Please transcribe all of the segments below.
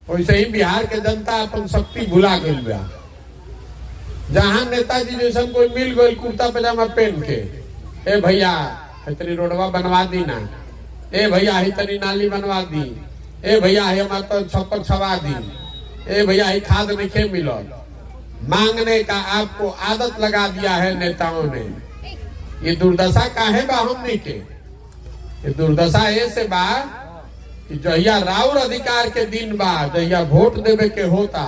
वैसे ही बिहार के जनता अपन शक्ति भुला गई बा। जहां नेताजी जैसा कोई मिल गई कुर्ता पजामा पहन के, ए भैया इतनी रोडवा बनवा दी ना, ए भैया इतनी नाली बनवा दी, ए भैया हमारा तो छप्पर छवा दी, ए भैया खाद नहीं मिलो, मांगने का आपको आदत लगा दिया है नेताओं ने। ये दुर्दशा काहे बा हमनी के? ये दुर्दशा ऐसे बा कि जहिया राउर अधिकार के दिन बा, जहिया वोट देवे के होता,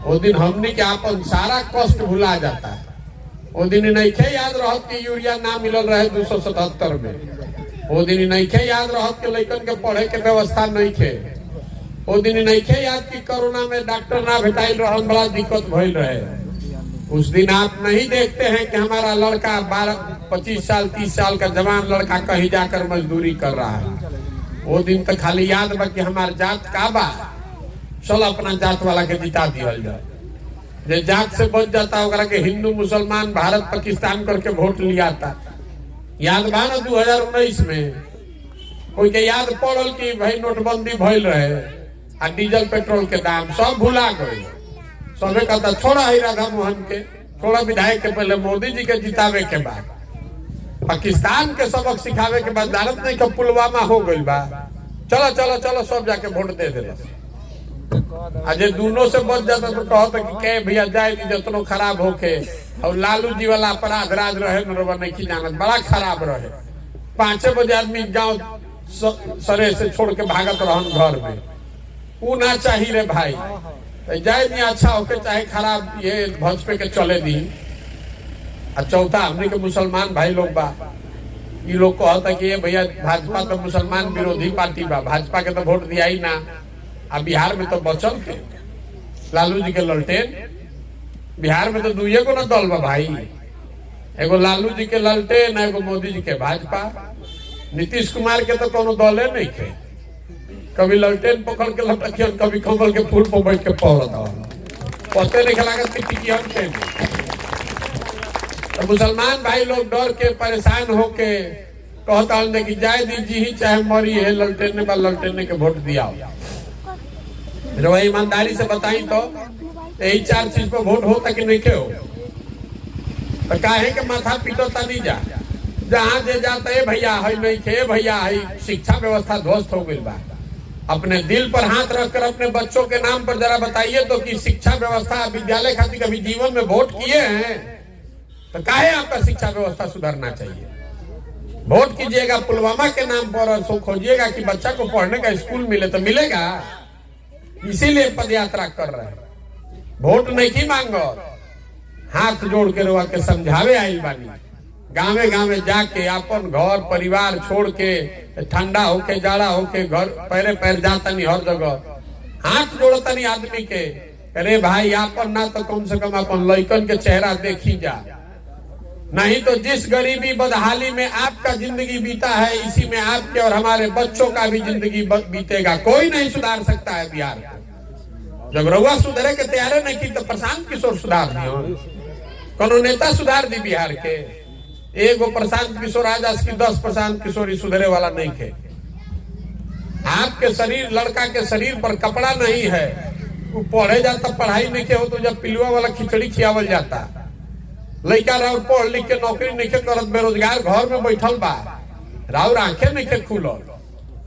वो दिन हमनी के अपन सारा कष्ट भुला जाता है। वो दिन नहीं खे याद रहत कि यूरिया ना मिलल रहे 277 में, वो दिन नहीं खे याद रहत कि लड़कन के पढ़े के व्यवस्था नहीं खे, वो दिन नहीं खे याद कि कोरोना में डॉक्टर ना भेटाइल रहल, बड़ा दिक्कत भइल रहे। उस दिन आप नहीं देखते हैं कि हमारा लड़का 12-25 साल 30 साल का जवान लड़का कहीं जाकर मजदूरी कर रहा है। वो दिन तो खाली याद बा कि हमार जात का बा, चल अपना जात वाला के जिता दिया जाए। जे जात से बच जाता होगा कि हिंदू मुसलमान भारत पाकिस्तान करके वोट लिया था। याद बा ना 2019 में कोई के याद पड़ल कि भाई नोटबंदी भइल रहे आ डीजल पेट्रोल के दाम सब भुला गए। सबे कहता छोड़ा ही राधा मोहन के, छोड़ा विधायक के, पहले मोदी जी के जितावे के बाद पाकिस्तान के सबक सिखावे के बाद भारत नहीं का पुलवामा हो गई बा, चलो चलो चलो सब जाके वोट दे दे। आज दोनों से बच जाता तो कहता कि के भैया जाए जितनो खराब होके। और लालू जी वाला अपराध राज रहे नहीं जानत, बड़ा खराब रहे। 5 बजे आदमी गाँव सरे से छोड़ के भागत रहन घर में, ऊ ना चाहिए रे भाई। जाए नहीं अच्छा होके चाहे खराब, ये भाजपा के चले दी। और चौथा हमने के मुसलमान भाई लोग बा, ये लोग कहता कि ये भैया भाजपा तो मुसलमान विरोधी पार्टी बा, भाजपा के तो वोट दिया ही ना। अब बिहार में तो बचल के लालू जी के ललटेन, बिहार में तो दुइये को ना दल बा भाई, एगो लालू जी के ललटेन, एगो मोदी जी के भाजपा। नीतीश कुमार के तो कोनो दले नहीं थे, कभी ललटेन पकड़ के लटकियन, कभी कमल के फूल पर बैठ के पौड़ता, पते नहीं लागत कि हम थे। तो मुसलमान भाई लोग डर के परेशान होके कहता कि जाए दीजिए ही चाहे मरी है, ललटेने बा ललटेने के वोट दिया। ईमानदारी से बताई तो यही 4 चीज पर वोट होता कि नहीं के हो? तो काहे के माथा पीटता नहीं जा, जहाँ जे जाता है भैया है नहीं खे, भैया है। शिक्षा व्यवस्था ध्वस्त हो गई बा। अपने दिल पर हाथ रखकर अपने बच्चों के नाम पर जरा बताइए तो कि शिक्षा व्यवस्था विद्यालय खातिर कभी जीवन में वोट किए हैं? तो काहे आपका शिक्षा व्यवस्था सुधरना चाहिए? वोट कीजिएगा पुलवामा के नाम पर और सो खोजिएगा कि बच्चा को पढ़ने का स्कूल मिले, तो मिलेगा? इसीलिए पदयात्रा कर रहे हैं, वोट नहीं की मांगो, हाथ जोड़ के रोआ के समझावे आई बानी। गाँवे गाँवे जाके अपन घर परिवार छोड़ के, ठंडा होके जाड़ा होके घर पैरे पैर जाता नहीं, हर जगह हाथ जोड़ता नहीं आदमी के। अरे भाई अपन ना तो कम से कम अपन लड़कन के चेहरा देखी जा, नहीं तो जिस गरीबी बदहाली में आपका जिंदगी बीता है, इसी में आपके और हमारे बच्चों का भी जिंदगी बीतेगा। कोई नहीं सुधार सकता है बिहार को। जब रउआ सुधरे के तैयार नहीं की तो प्रशांत किशोर सुधार दियो, कोनो नेता सुधार दी बिहार के? एगो प्रशांत किशोर आज की 10 प्रशांत किशोर सुधरे वाला नहीं थे। आपके शरीर, लड़का के शरीर पर कपड़ा नहीं है, वो पढ़े जाता पढ़ाई नहीं के हो तो जब पिलुआ वाला खिचड़ी खियावल जाता। लड़का राउर पढ़ लिख के नौकरी नहीं के करत, बेरोजगार घर में बैठल बा, राउर आंखें नहीं के खुलल।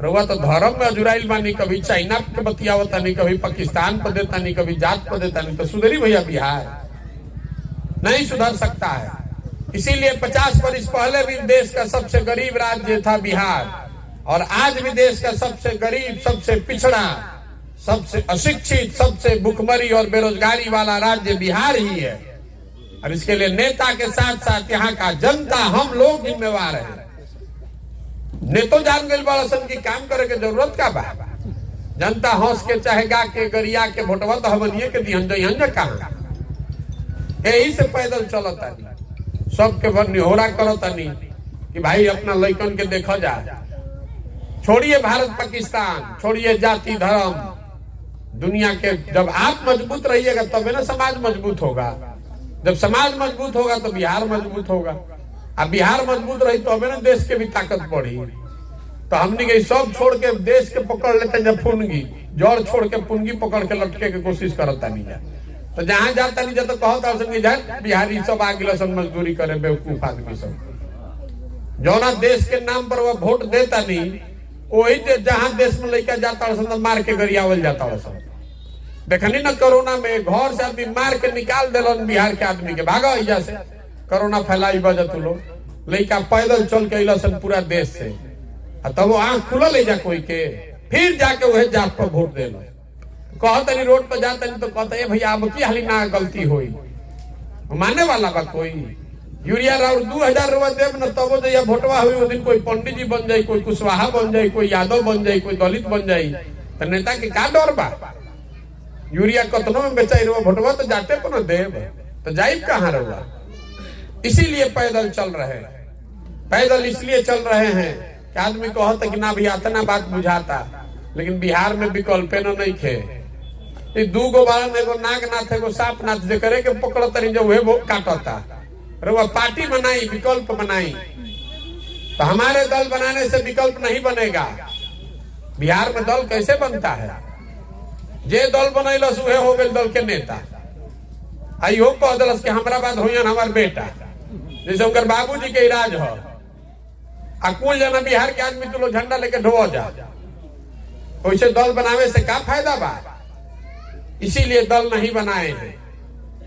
रउआ तो धर्म में अजुराइल बानी, कभी चाइना के बतियावता नहीं, कभी पाकिस्तान पर देता नहीं, कभी जात पर देता नहीं। तो सुधरी भैया बिहार? नहीं सुधर सकता है। इसीलिए 50 वर्ष पहले भी देश का सबसे गरीब राज्य था बिहार, और आज भी देश का सबसे गरीब, सबसे पिछड़ा, सबसे अशिक्षित, सबसे भुखमरी और बेरोजगारी वाला राज्य बिहार ही है। और इसके लिए नेता के साथ साथ यहाँ का जनता, हम लोग जिम्मेवार हैं। नेतो जान गए बड़ा सन की काम करे के जरूरत का बा? जनता हंस के चाहे गा के गरिया के वोटवा तो हमनिए के दिहन जइहन कहाँ? यही से पैदल चलता नहीं, सबके भर निहोरा करता नहीं कि भाई अपना लड़कन के देखा जा। छोड़िए भारत पाकिस्तान, छोड़िए जाति धर्म, दुनिया के। जब आप मजबूत रहिएगा तब ना समाज मजबूत होगा, जब समाज मजबूत होगा तो बिहार मजबूत होगा, अब बिहार मजबूत रही तो हमें ना देश के भी ताकत बढ़ी। तो हमने के सब छोड़ के देश के पकड़ लेते जब फुनगी जड़ छोड़ के पुंगी पकड़ के लटके के कोशिश करता नहीं जा। तो जहां जाता नहीं जा तो कहता बिहारी सब आगे सन मजदूरी करे, बेवकूफ आदमी सब। जौना देश के नाम पर वो वोट देता नहीं, वही जहां देश में लड़का जाता सन मार के गरियावल जाता सन। देखनी ना कोरोना में घर से आदमी मार के निकाल दिलन बिहार के आदमी के, भागा इजा से कोरोना फैलाई वजह तू लोग लड़का पैदल चल के अलन पूरा देश से। तब वो आंख खुलल ले जा कोई के, फिर जाके वह जात पर वोट देना। कहता नहीं रोड पर जाता नहीं तो कहता है भैया अब की हाली ना गलती हुई, मानने वाला बा कोई। यूरिया राउर 2000 रुपया देव न तब जो भोटवा हुई, वो दिन कोई पंडित जी बन जाये, कोई कुशवाहा बन जाये, कोई यादव बन जाये, कोई दलित बन जाये, तो नेता के का डर बा। यूरिया कतनों में बेचाई रहा भोटवा तो जाते को न देव, तो जाइब कहाँ रहा। इसीलिए पैदल चल रहे हैं। पैदल इसलिए चल रहे हैं कि आदमी कहता कि ना भैया इतना बात बुझाता, लेकिन बिहार में विकल्प नहीं खे। दू गो बारन, एगो नागनाथ एगो सापनाथ जे करे के पकड़त रही जो वह वो काटता। वह पार्टी बनाई, विकल्प बनाई। तो हमारे दल बनाने से विकल्प नहीं बनेगा। बिहार में दल कैसे बनता है? जे दल बनैलस उहे हो गए दल के नेता। आइयो कह दिलस कि हमरा बाद होयन हमार बेटा, जैसे उनकर बाबूजी के इराज हो। आ कुल जना बिहार के आदमी तो लोग झंडा लेके ढो जा, वैसे दल बनावे से क्या फायदा बा? इसीलिए दल नहीं बनाए हैं,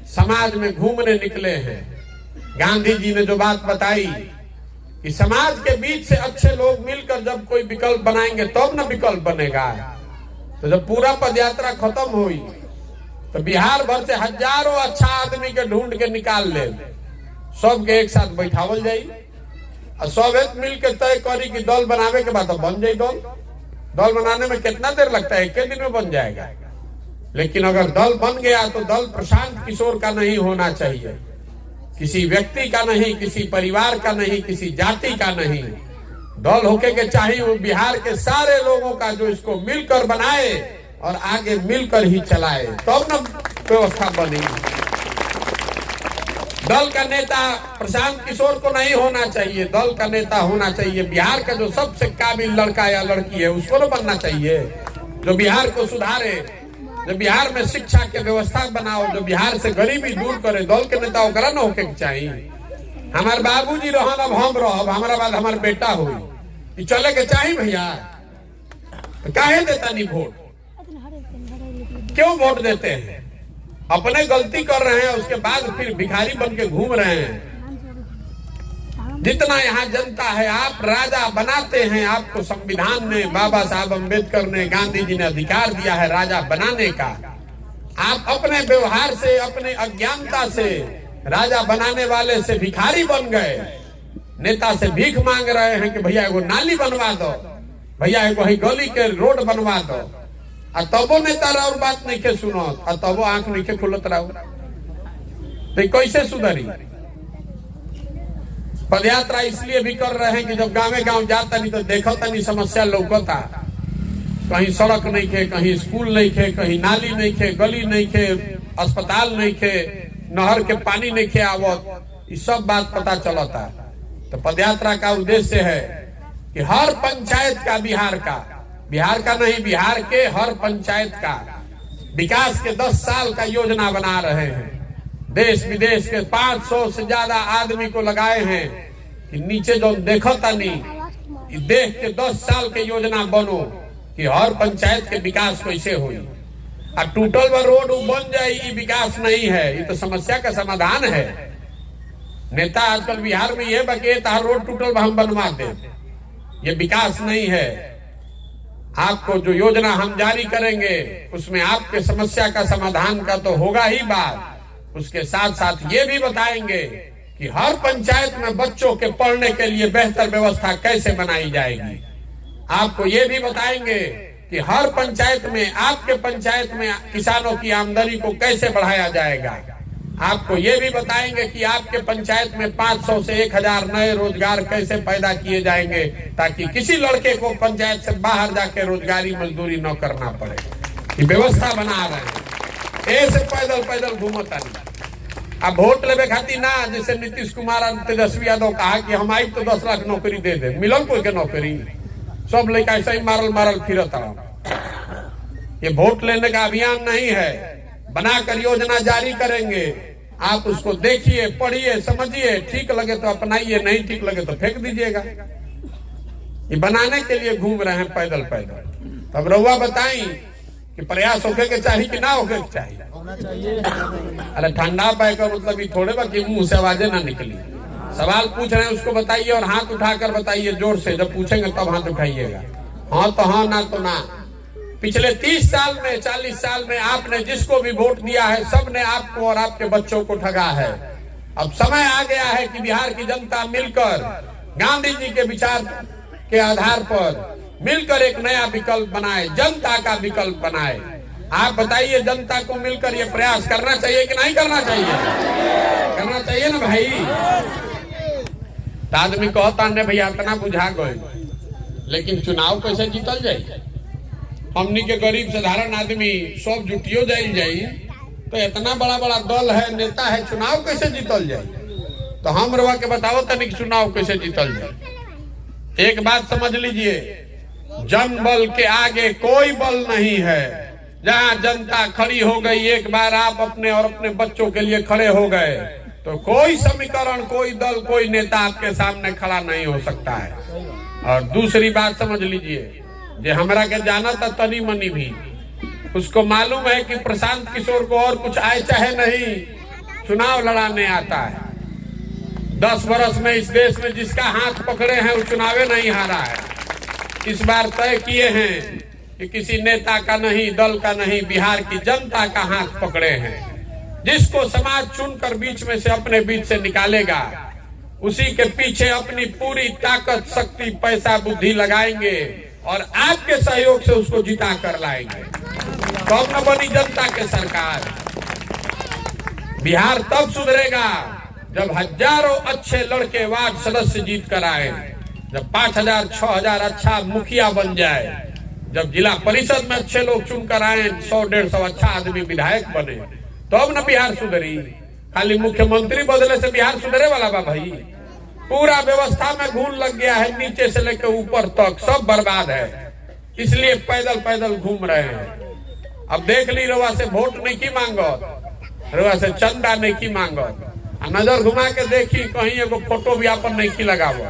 समाज में घूमने निकले हैं। गांधी जी ने जो बात बताई कि समाज के बीच से अच्छे लोग मिलकर जब कोई विकल्प बनाएंगे तब ना विकल्प बनेगा। तो जब पूरा पदयात्रा खत्म हुई तो बिहार भर से हजारों अच्छा आदमी के ढूंढ के निकाल ले, सबके एक साथ बैठावल जाई और सब एक मिल के तय करी कि दल बनावे के बाद तो बन जाये दल। दल बनाने में कितना देर लगता है? एक दिन में बन जाएगा। लेकिन अगर दल बन गया तो दल प्रशांत किशोर का नहीं होना चाहिए, किसी व्यक्ति का नहीं, किसी परिवार का नहीं, किसी जाति का नहीं। दल होके के चाहिए वो बिहार के सारे लोगों का, जो इसको मिलकर बनाए और आगे मिलकर ही चलाए, तब न व्यवस्था बनी। दल का नेता प्रशांत किशोर को नहीं होना चाहिए, दल का नेता होना चाहिए बिहार का जो सबसे काबिल लड़का या लड़की है, उसको तो बनना चाहिए, जो बिहार को सुधारे, जो बिहार में शिक्षा के व्यवस्था बनाओ, जो बिहार से गरीबी दूर करे। दल के नेता ओकरा न होके चाहिए। हमारे बाबूजी रहन, अब हम रहब, हमारा बाद हमार बेटा हुई, चले के चाहिए भैया। तो काहे देता नहीं वोट? क्यों वोट देते हैं? अपने गलती कर रहे हैं, उसके बाद फिर भिखारी बन के घूम रहे हैं। जितना यहाँ जनता है आप राजा बनाते हैं। आपको संविधान में बाबा साहब अम्बेडकर ने, गांधी जी ने अधिकार दिया है राजा बनाने का। आप अपने व्यवहार से, अपने अज्ञानता से राजा बनाने वाले से भिखारी बन गए। नेता से भीख मांग रहे हैं कि भैया एगो नाली बनवा दो, भैया एगो गली के रोड बनवा दो। आ तबो नेता और बात नहीं के सुनो, आ तबो आंख नहीं के खुलत रहो, तो कैसे सुधरी? पदयात्रा इसलिए भी कर रहे हैं कि जब गाँव गाँव जाता नहीं तो देखो तनी समस्या लौकता। कहीं सड़क नहीं खे, कहीं स्कूल नहीं खे, कहीं नाली नहीं खे, गली नहीं खे, अस्पताल नहीं खे, नहर के पानी नहीं खे आवत, ये सब बात पता चलता। तो पदयात्रा का उद्देश्य है कि हर पंचायत का, बिहार का नहीं, बिहार के हर पंचायत का विकास के 10 साल का योजना बना रहे हैं। देश विदेश के 500 से ज्यादा आदमी को लगाए हैं कि नीचे जो देखो तनी देख के 10 साल के योजना बनो कि हर पंचायत के विकास कैसे हुई। अब टूटल व रोड बन जाए, ये विकास नहीं है, ये तो समस्या का समाधान है। नेता आजकल बिहार में ये बके रोड टूटल हम बनवा दे, ये विकास नहीं है। आपको जो योजना हम जारी करेंगे उसमें आपके समस्या का समाधान का तो होगा ही बात, उसके साथ साथ ये भी बताएंगे कि हर पंचायत में बच्चों के पढ़ने के लिए बेहतर व्यवस्था कैसे बनाई जाएगी। आपको ये भी बताएंगे कि हर पंचायत में, आपके पंचायत में किसानों की आमदनी को कैसे बढ़ाया जाएगा। आपको ये भी बताएंगे कि आपके पंचायत में 500 से 1000 नए रोजगार कैसे पैदा किए जाएंगे, ताकि किसी लड़के को पंचायत से बाहर जाके रोजगारी मजदूरी न करना पड़े। ये व्यवस्था बना रहे हैं। ऐसे पैदल पैदल घूमता नहीं। अब वोट लेवे खातिर ना, जैसे नीतीश कुमार और तेजस्वी यादव कहा कि हम आई तो 10 लाख नौकरी दे दे, मिलल कोई के नौकरी? सब लड़का ऐसा ही मारल फिरता। ये वोट लेने का अभियान नहीं है। बनाकर योजना जारी करेंगे, आप उसको देखिए, पढ़िए, समझिए, ठीक लगे तो अपनाइए, नहीं ठीक लगे तो फेंक दीजिएगा। ये बनाने के लिए घूम रहे हैं पैदल पैदल। तब रउआ बताई कि प्रयास होके के चाहिए कि ना होके के चाहिए? अरे ठंडा पाए का मतलब ये थोड़े बा कि मुंह से आवाजें ना निकली। सवाल पूछ रहे हैं उसको बताइए और हाथ उठाकर बताइए जोर से। जब पूछेंगे तब हाथ उठाइएगा। हाँ तो हाँ, ना तो ना। पिछले 30 साल में, 40 साल में आपने जिसको भी वोट दिया है, सबने आपको और आपके बच्चों को ठगा है। अब समय आ गया है कि बिहार की जनता मिलकर गांधी जी के विचार के आधार पर मिलकर एक नया विकल्प बनाए, जनता का विकल्प बनाए। आप बताइए, जनता को मिलकर ये प्रयास करना चाहिए कि नहीं करना चाहिए? करना चाहिए ना भाई। तो आदमी कहता है भैया इतना बुझा गए, लेकिन चुनाव कैसे जीतल जाए? हमनी के गरीब साधारण आदमी सब जुटियो जाई तो इतना बड़ा बड़ा दल है, नेता है, चुनाव कैसे जीतल जाए? तो हम रवा के बताओ तनिक चुनाव कैसे जीतल जाए। एक बात समझ लीजिए, जन बल के आगे कोई बल नहीं है। जहां जनता खड़ी हो गई, एक बार आप अपने और अपने बच्चों के लिए खड़े हो गए तो कोई समीकरण, कोई दल, कोई नेता आपके सामने खड़ा नहीं हो सकता है। और दूसरी बात समझ लीजिए, जो हमरा के जाना था तनी मनी भी, उसको मालूम है कि प्रशांत किशोर को और कुछ आए चाहे नहीं, चुनाव लड़ाने आता है। 10 वर्ष में इस देश में जिसका हाथ पकड़े हैं वो चुनावे नहीं हारा है। इस बार तय किए हैं कि किसी नेता का नहीं, दल का नहीं, बिहार की जनता का हाथ पकड़े हैं। जिसको समाज चुनकर बीच में से, अपने बीच से निकालेगा, उसी के पीछे अपनी पूरी ताकत, शक्ति, पैसा, बुद्धि लगाएंगे और आपके सहयोग से उसको जिता कर लाएंगे। तब न बनी जनता के सरकार। बिहार तब सुधरेगा जब हजारों अच्छे लड़के वार्ड सदस्य जीत कर आए, जब 5000, 6000 अच्छा मुखिया बन जाए, जब जिला परिषद में अच्छे लोग चुनकर आए, 100-150 अच्छा आदमी विधायक बने, तो अब न बिहार सुधरी। खाली मुख्यमंत्री बदले से बिहार सुधरे वाला बा भाई? पूरा व्यवस्था में घून लग गया है, नीचे से लेकर ऊपर तक सब बर्बाद है। इसलिए पैदल पैदल घूम रहे हैं। अब देख ली, रवा से वोट नहीं की मांगो, रवा से चंदा नहीं की मांगो, नजर घुमा के देखी कहीं एगो फोटो भी आपन नहीं की लगावो।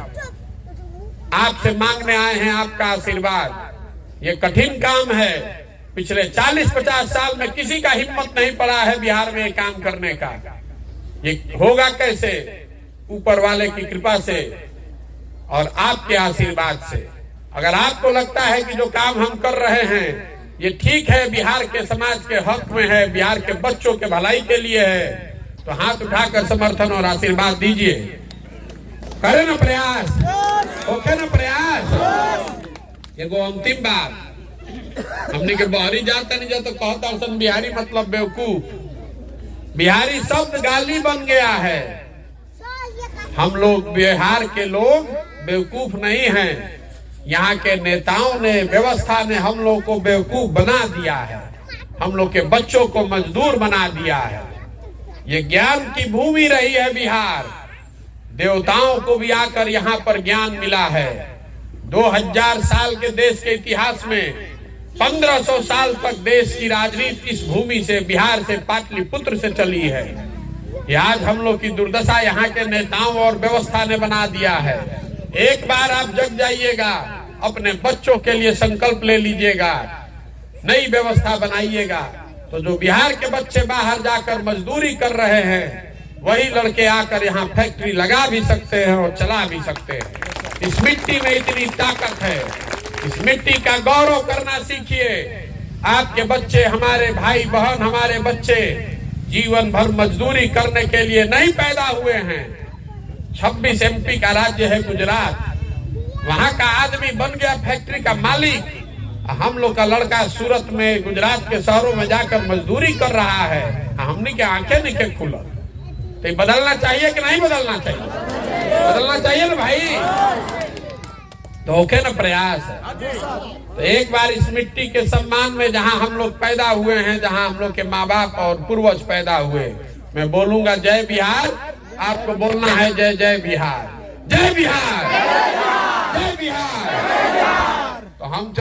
आपसे मांगने आए हैं आपका आशीर्वाद। ये कठिन काम है। पिछले 40-50 साल में किसी का हिम्मत नहीं पड़ा है बिहार में ये काम करने का। ये होगा कैसे? ऊपर वाले की कृपा से और आपके आशीर्वाद से। अगर आपको लगता है कि जो काम हम कर रहे हैं ये ठीक है, बिहार के समाज के हक में है, बिहार के बच्चों के भलाई के लिए है, तो हाथ उठाकर समर्थन और आशीर्वाद दीजिए। करें ना प्रयास, ओके ना प्रयास। एगो अंतिम बात, हमने के बाहरी जाता नहीं जाता कहता सन बिहारी मतलब बेवकूफ। बिहारी शब्द गाली बन गया है। हम लोग बिहार के लोग बेवकूफ नहीं हैं। यहाँ के नेताओं ने, व्यवस्था ने हम लोग को बेवकूफ बना दिया है। हम लोग के बच्चों को मजदूर बना दिया है। ये ज्ञान की भूमि रही है बिहार। देवताओं को भी आकर यहाँ पर ज्ञान मिला है। 2000 साल के देश के इतिहास में 1500 साल तक देश की राजनीति इस भूमि से, बिहार से, पाटलिपुत्र से चली है। ये आज हम लोग की दुर्दशा यहाँ के नेताओं और व्यवस्था ने बना दिया है। एक बार आप जग जाइएगा, अपने बच्चों के लिए संकल्प ले लीजिएगा, नई व्यवस्था बनाइएगा, तो जो बिहार के बच्चे बाहर जाकर मजदूरी कर रहे हैं वही लड़के आकर यहाँ फैक्ट्री लगा भी सकते हैं और चला भी सकते हैं। इस मिट्टी में इतनी ताकत है। इस मिट्टी का गौरव करना सीखिए। आपके बच्चे, हमारे भाई बहन, हमारे बच्चे जीवन भर मजदूरी करने के लिए नहीं पैदा हुए हैं। 26 MP का राज्य है गुजरात, वहां का आदमी बन गया फैक्ट्री का मालिक। हम लोग का लड़का सूरत में, गुजरात के शहरों में जाकर मजदूरी कर रहा है। हमने के आंखें नहीं खुला। तो बदलना चाहिए कि नहीं बदलना चाहिए? बदलना चाहिए ना भाई। तो ओके ना प्रयास है। तो एक बार इस मिट्टी के सम्मान में, जहां हम लोग पैदा हुए हैं, जहां हम लोग के माँ बाप और पूर्वज पैदा हुए, मैं बोलूंगा जय बिहार। आपको बोलना है जय जय बिहार, जय बिहार, जय बिहार। तो हम